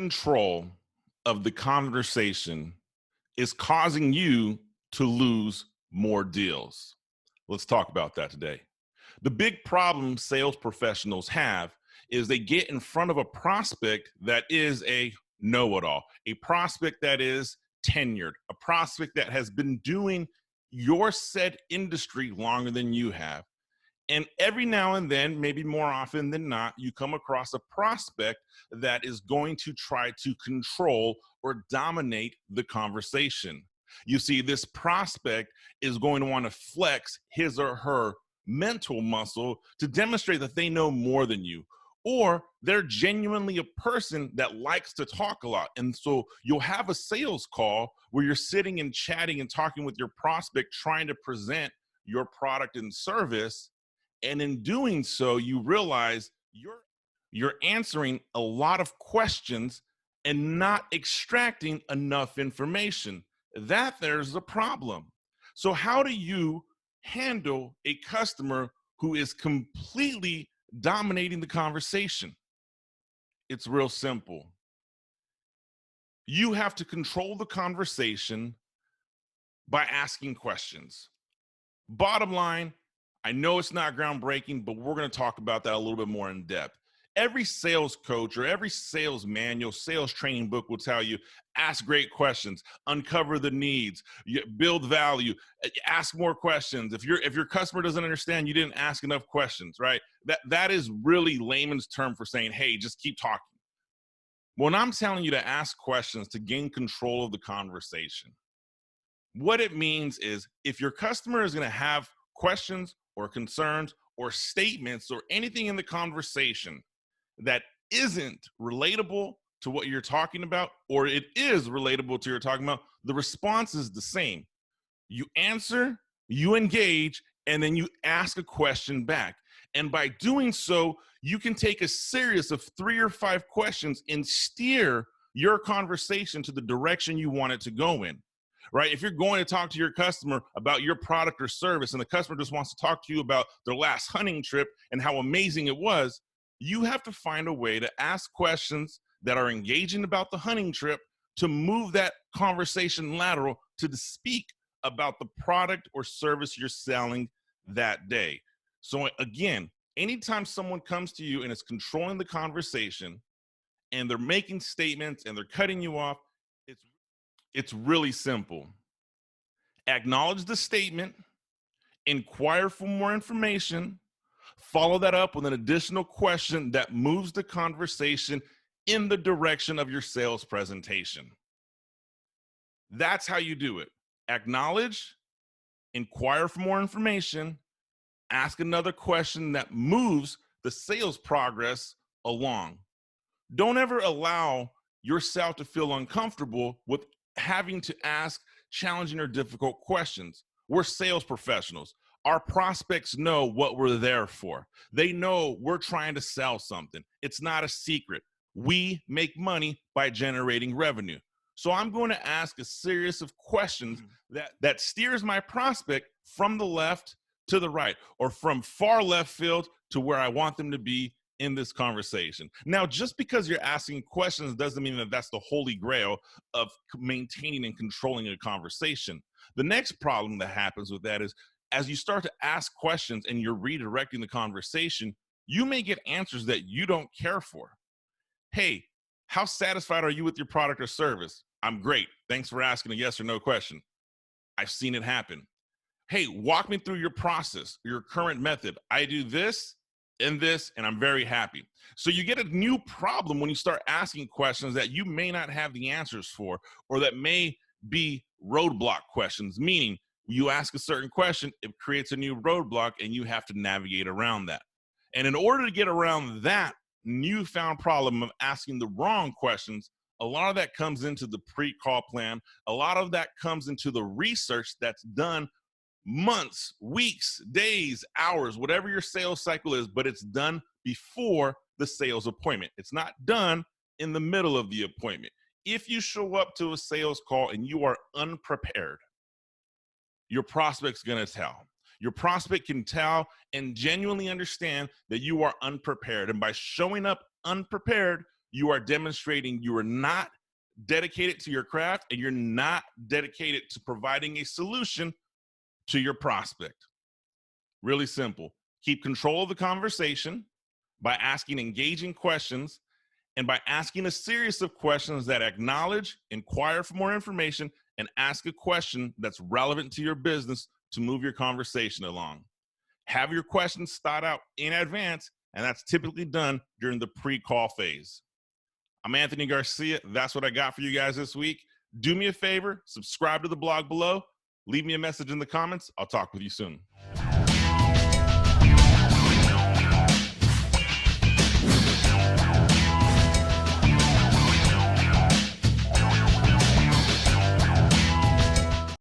control of the conversation is causing you to lose more deals. Let's talk about that today. The big problem sales professionals have is they get in front of a prospect that is a know-it-all, a prospect that is tenured, a prospect that has been doing your said industry longer than you have. And every now and then, maybe more often than not, you come across a prospect that is going to try to control or dominate the conversation. You see, this prospect is going to want to flex his or her mental muscle to demonstrate that they know more than you, or they're genuinely a person that likes to talk a lot. And so you'll have a sales call where you're sitting and chatting and talking with your prospect, trying to present your product and service. And in doing so, you realize you're answering a lot of questions and not extracting enough information. There's a problem. So how do you handle a customer who is completely dominating the conversation? It's real simple. You have to control the conversation by asking questions. Bottom line, I know it's not groundbreaking, but we're going to talk about that a little bit more in depth. Every sales coach or every sales manual, sales training book will tell you, ask great questions, uncover the needs, build value, ask more questions. If your customer doesn't understand, you didn't ask enough questions, right? That is really layman's term for saying, hey, just keep talking. When I'm telling you to ask questions to gain control of the conversation, what it means is if your customer is going to have questions or concerns or statements or anything in the conversation that isn't relatable to what you're talking about, or it is relatable to what you're talking about, the response is the same. You answer, you engage, and then you ask a question back. And by doing so, you can take a series of 3 or 5 questions and steer your conversation to the direction you want it to go in. Right? If you're going to talk to your customer about your product or service and the customer just wants to talk to you about their last hunting trip and how amazing it was, you have to find a way to ask questions that are engaging about the hunting trip to move that conversation lateral to speak about the product or service you're selling that day. So again, anytime someone comes to you and is controlling the conversation and they're making statements and they're cutting you off, it's really simple. Acknowledge the statement, inquire for more information, follow that up with an additional question that moves the conversation in the direction of your sales presentation. That's how you do it. Acknowledge, inquire for more information, ask another question that moves the sales progress along. Don't ever allow yourself to feel uncomfortable with having to ask challenging or difficult questions. We're sales professionals. Our prospects know what we're there for. They know we're trying to sell something. It's not a secret. We make money by generating revenue. So I'm going to ask a series of questions that steers my prospect from the left to the right, or from far left field to where I want them to be in this conversation. Now, just because you're asking questions doesn't mean that that's the holy grail of maintaining and controlling a conversation. The next problem that happens with that is as you start to ask questions and you're redirecting the conversation, you may get answers that you don't care for. Hey, how satisfied are you with your product or service? I'm great. Thanks for asking a yes or no question. I've seen it happen. Hey, walk me through your process, your current method. I do this, and I'm very happy. So you get a new problem when you start asking questions that you may not have the answers for, or that may be roadblock questions, meaning you ask a certain question, it creates a new roadblock, and you have to navigate around that. And in order to get around that newfound problem of asking the wrong questions, a lot of that comes into the pre-call plan. A lot of that comes into the research that's done months, weeks, days, hours, whatever your sales cycle is, but it's done before the sales appointment. It's not done in the middle of the appointment. If you show up to a sales call and you are unprepared, your prospect's going to tell. Your prospect can tell and genuinely understand that you are unprepared. And by showing up unprepared, you are demonstrating you are not dedicated to your craft and you're not dedicated to providing a solution to your prospect. Really simple. Keep control of the conversation by asking engaging questions and by asking a series of questions that acknowledge, inquire for more information, and ask a question that's relevant to your business to move your conversation along. Have your questions thought out in advance, and that's typically done during the pre-call phase. I'm Anthony Garcia. That's what I got for you guys this week. Do me a favor, subscribe to the blog below, leave me a message in the comments. I'll talk with you soon.